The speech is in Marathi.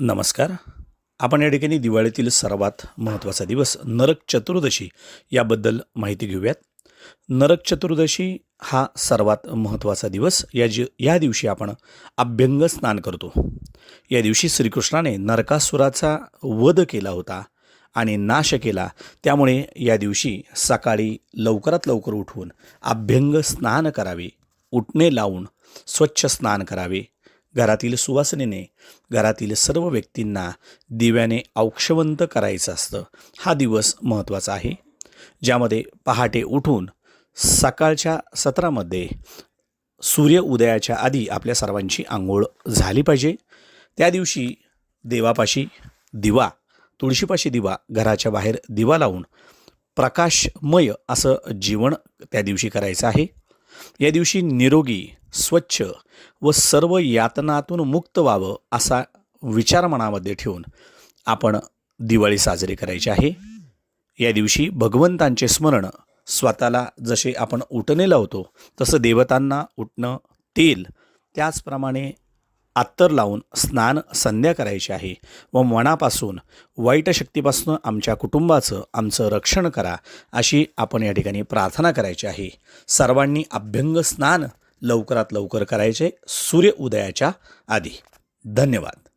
नमस्कार. आपण या ठिकाणी दिवाळीतील सर्वात महत्त्वाचा दिवस नरक चतुर्दशी याबद्दल माहिती घेऊयात. नरक चतुर्दशी हा सर्वात महत्त्वाचा दिवस. या दिवशी आपण अभ्यंग स्नान करतो. या दिवशी श्रीकृष्णाने नरकासुराचा वध केला होता आणि नाश केला. त्यामुळे या दिवशी सकाळी लवकरात लवकर उठून अभ्यंग स्नान करावे, उटणे लावून स्वच्छ स्नान करावे. घरातील सुवासिनीने घरातील सर्व व्यक्तींना दिव्याने औक्षवंत करायचं असतं. हा दिवस महत्त्वाचा आहे, ज्यामध्ये पहाटे उठून सकाळच्या सत्रामध्ये सूर्य उदयाच्या आधी आपल्या सर्वांची आंघोळ झाली पाहिजे. त्या दिवशी देवापाशी दिवा, तुळशीपाशी दिवा, घराच्या बाहेर दिवा लावून प्रकाशमय असं जीवन त्या दिवशी करायचं आहे. या दिवशी निरोगी, स्वच्छ व सर्व यातनातून मुक्त व्हावं असा विचार मनामध्ये ठेवून आपण दिवाळी साजरी करायची आहे. या दिवशी भगवंतांचे स्मरण, स्वतःला जसे आपण उटणे लावतो तसं देवतांना उटणं, तेल, त्याचप्रमाणे अत्तर लावून स्नान संध्या करायची आहे व मनापासून वाईट शक्तीपासून आमच्या कुटुंबाचं, आमचं रक्षण करा अशी आपण या ठिकाणी प्रार्थना करायची आहे. सर्वांनी अभ्यंग स्नान लवकरात लवकर करायचे सूर्य उदयाच्या आधी. धन्यवाद.